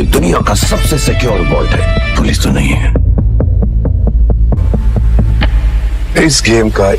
ये दुनिया का सबसे सिक्योर वॉल्ट है, पुलिस तो नहीं है। इस गेम का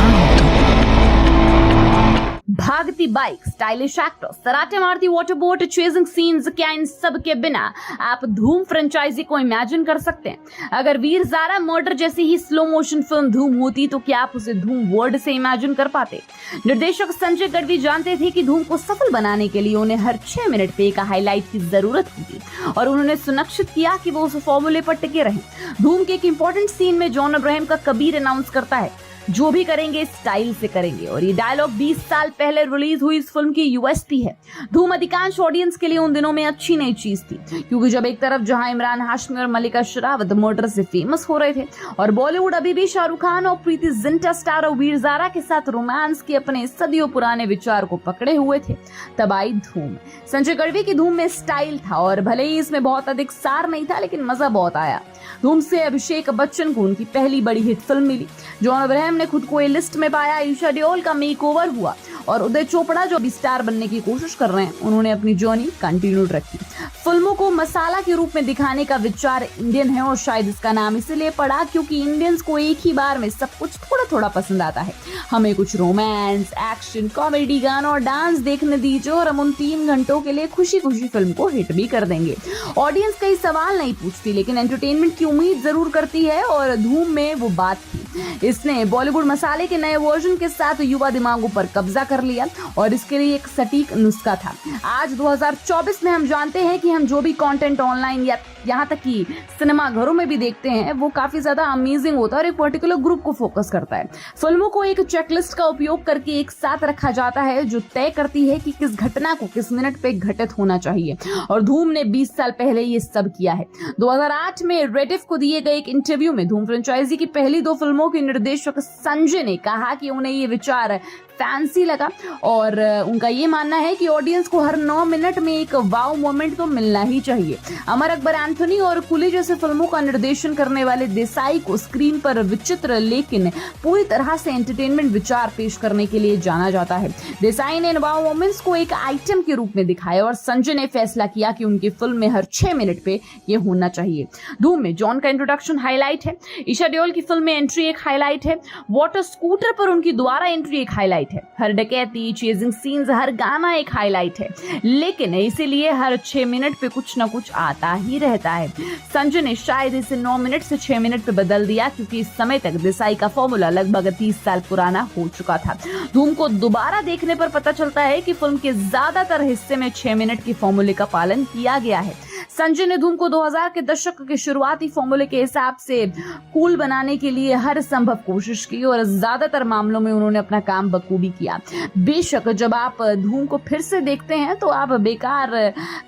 भागती बाइक, स्टाइलिश एक्टर, सराटे मारती वाटर बोट, चेजिंग सीन्स, क्या इन सब के बिना आप धूम फ्रेंचाइजी को इमेजिन कर सकते हैं? अगर वीर ज़ारा मर्डर जैसी ही स्लो मोशन फिल्म धूम होती तो क्या आप उसे धूम वर्ड से इमेजिन कर पाते? निर्देशक संजय गढ़वी जानते थे कि धूम को सफल बनाने के लिए उन्हें हर 6 मिनट पे एक हाईलाइट की जरूरत होगी और उन्होंने सुनिश्चित किया कि वो उस फॉर्मूले पर टिके रहें। धूम के एक इंपॉर्टेंट सीन में जॉन अब्राहम का कबीर अनाउंस करता है, जो भी करेंगे स्टाइल से करेंगे, और ये डायलॉग 20 साल पहले रिलीज हुई इस फिल्म की यूएसपी है। धूम अधिकांश ऑडियंस के लिए उन दिनों में अच्छी नई चीज थी, क्योंकि जब एक तरफ जहां इमरान हाशमी और मलिका शेरावत मर्डर से फेमस हो रहे थे और बॉलीवुड अभी भी शाहरुख खान और प्रीति जिंटा स्टार और वीर ज़ारा के साथ रोमांस के अपने सदियों पुराने विचार को पकड़े हुए थे, तब आई धूम। संजय गढ़वी की धूम में स्टाइल था और भले ही इसमें बहुत अधिक सार नहीं था, लेकिन मजा बहुत आया। धूम से अभिषेक बच्चन को उनकी पहली बड़ी हिट फिल्म मिली। जॉन अब्राहम ने खुद को ए लिस्ट में पाया, ईशा डियोल का मेकओवर हुआ और उदय चोपड़ा जो अभी स्टार बनने की कोशिश कर रहे हैं, उन्होंने अपनी जर्नी कंटिन्यू रखी। फिल्मों को मसाला के रूप में दिखाने का विचार इंडियन है और शायद इसका नाम इसलिए पड़ा क्योंकि इंडियंस को एक ही बार में सब कुछ थोड़ा थोड़ा पसंद आता है। हमें कुछ रोमांस, एक्शन, कॉमेडी, गाना और डांस देखने दीजिए और हम उन 3 घंटों के लिए खुशी खुशी फिल्म को हिट भी कर देंगे। ऑडियंस कई सवाल नहीं पूछती, लेकिन एंटरटेनमेंट की उम्मीद जरूर करती है और धूम में वो बात थी। इसने बॉलीवुड मसाले के नए वर्जन के साथ युवा दिमागों पर कब्जा कर लिया और इसके लिए एक सटीक नुस्खा था। आज 2024 में हम जानते हैं कि हम जो भी कंटेंट ऑनलाइन या यहाँ तक कि सिनेमा घरों में भी देखते हैं, वो काफी ज्यादा अमेजिंग होता है और एक पर्टिकुलर ग्रुप को फोकस करता है। फिल्मों को एक चेकलिस्ट का उपयोग करके एक साथ रखा जाता है जो तय करती है कि किस घटना को किस मिनट पे घटित होना चाहिए, और धूम ने 20 साल पहले ये सब किया है। 2008 में रेडिफ को दिए गए एक इंटरव्यू में धूम फ्रेंचाइजी की पहली 2 फिल्मों के निर्देशक संजय ने कहा कि उन्हें ये विचार फैंसी लगा और उनका ये मानना है कि ऑडियंस को हर 9 मिनट में एक वाव मोमेंट तो मिलना ही चाहिए। अमर अकबर एंथोनी और कुली जैसे फिल्मों का निर्देशन करने वाले देसाई को स्क्रीन पर विचित्र लेकिन पूरी तरह से एंटरटेनमेंट विचार पेश करने के लिए जाना जाता है। देसाई ने इन वाव मोमेंट्स को एक आइटम के रूप में दिखाया और संजय ने फैसला किया कि उनकी फिल्म में हर 6 मिनट पे ये होना चाहिए। धूम में जॉन का इंट्रोडक्शन हाईलाइट है, ईशा डियोल की फिल्म में एंट्री एक हाईलाइट है, वाटर स्कूटर पर उनकी दोबारा एंट्री एक हाईलाइट है, हर डकैती, चेजिंग सीन्स, हर गाना एक हाईलाइट है, लेकिन इसीलिए हर 6 मिनट पे कुछ ना कुछ आता ही रहता है। संजय ने शायद इसे 9 मिनट से 6 मिनट पे बदल दिया क्योंकि इस समय तक देसाई का फॉर्मूला लगभग 30 साल पुराना हो चुका था। धूम को दोबारा देखने पर पता चलता है कि फिल्म के ज्यादातर हिस्से में 6 मिनट की फॉर्मूले का पालन किया गया है। संजय ने धूम को 2000 के दशक के शुरुआती फॉर्मूले के हिसाब से कूल बनाने के लिए हर संभव कोशिश की और ज्यादातर मामलों में उन्होंने अपना काम बखूबी किया। बेशक जब आप धूम को फिर से देखते हैं तो आप बेकार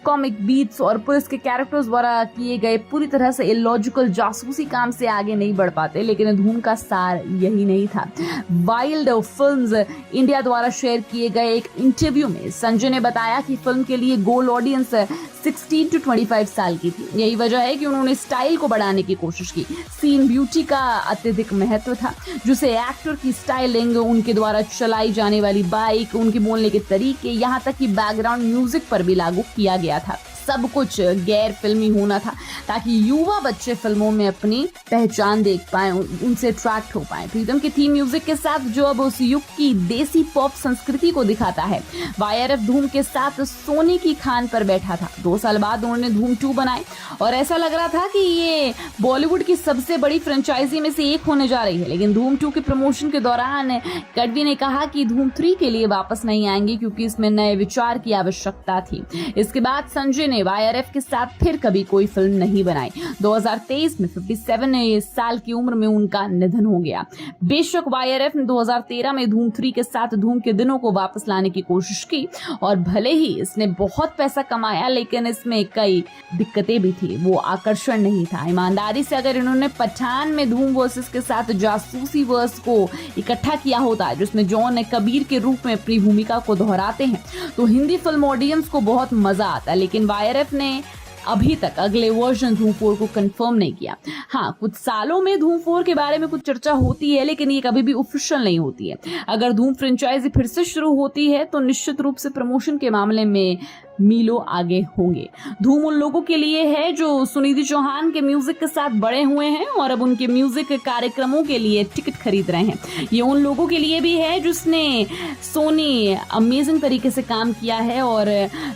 कॉमिक बीट्स और पुलिस के कैरेक्टर्स द्वारा किए गए पूरी तरह से इलॉजिकल जासूसी काम से आगे नहीं बढ़ पाते, लेकिन धूम का सार यही नहीं था। वाइल्ड फिल्म्स इंडिया द्वारा शेयर किए गए एक इंटरव्यू में संजय ने बताया कि फिल्म के लिए गोल ऑडियंस 16 to 25 साल की थी। यही वजह है कि उन्होंने स्टाइल को बढ़ाने की कोशिश की। सीन ब्यूटी का अत्यधिक महत्व था, जिसे एक्टर की स्टाइलिंग, उनके द्वारा चलाई जाने वाली बाइक, उनके बोलने के तरीके, यहाँ तक कि बैकग्राउंड म्यूजिक पर भी लागू किया गया था। सब कुछ गैर फिल्मी होना था ताकि युवा बच्चे फिल्मों में अपनी पहचान देख पाए, उनसे अट्रैक्ट हो पाए। प्रीतम के थीम म्यूजिक के साथ जो अब उस युग की देसी पॉप संस्कृति को दिखाता है। वाईआरएफ धूम के साथ सोने की खान पर बैठा था। 2 साल बाद उन्होंने धूम 2 बनाए और ऐसा लग रहा था कि ये बॉलीवुड की सबसे बड़ी फ्रेंचाइजी में से एक होने जा रही है, लेकिन धूम 2 के प्रमोशन के दौरान गढ़वी ने कहा कि धूम 3 के लिए वापस नहीं आएंगे क्योंकि इसमें नए विचार की आवश्यकता थी। इसके बाद संजय ने वाईआरएफ के साथ फिर कभी कोई फिल्म नहीं बनाई। 2023 में 57 साल की उम्र में उनका निधन हो गया। बेशक वाईआरएफ ने 2013 में धूम 3 के साथ धूम के दिनों को वापस लाने की कोशिश की और भले ही इसने बहुत पैसा कमाया, लेकिन इसमें कई दिक्कतें भी थी। वो आकर्षण नहीं था। ईमानदारी से अगर इन्होंने पठान में धूम वर्सेस के साथ जासूसी वर्स को इकट्ठा किया होता है, जिसमें जॉन कबीर के रूप में अपनी भूमिका को दोहराते हैं, तो हिंदी फिल्म ऑडियंस को बहुत मजा आता। लेकिन वाईआरएफ ने अभी तक अगले वर्जन धूम 4 को कंफर्म नहीं किया। हाँ, कुछ सालों में धूम 4 के बारे में कुछ चर्चा होती है, लेकिन ये कभी भी ऑफिशियल नहीं होती है। अगर धूम फ्रेंचाइजी फिर से शुरू होती है तो निश्चित रूप से प्रमोशन के मामले में मीलों आगे होंगे। धूम उन लोगों के लिए है जो सुनिधि चौहान के म्यूजिक के साथ बड़े हुए हैं और अब उनके म्यूजिक कार्यक्रमों के लिए टिकट खरीद रहे हैं। ये उन लोगों के लिए भी है जिसने सोनी अमेजिंग तरीके से काम किया है और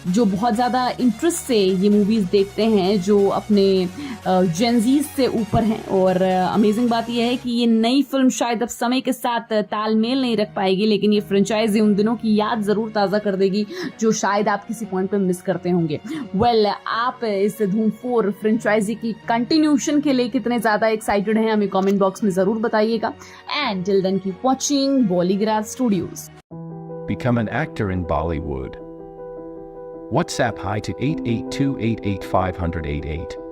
जो बहुत ज़्यादा इंटरेस्ट से ये मूवीज़ देखते हैं, जो अपने जेनजीज से ऊपर हैं। और अमेजिंग बात यह है कि ये नई फिल्म शायद अब समय के साथ तालमेल नहीं रख पाएगी, लेकिन ये फ्रेंचाइजी उन दिनों की याद ज़रूर ताज़ा कर देगी जो शायद आप किसी पॉइंट पे मिस करते होंगे। आप इस धूम 4 फ्रेंचाइजी की कंटिन्यूशन के लिए कितने ज़्यादा एक्साइटेड हैं हमें कमेंट बॉक्स में ज़रूर बताइएगा। And till then keep watching Bollygraph Studios. Become an actor in Bollywood. WhatsApp hi to 8828850088.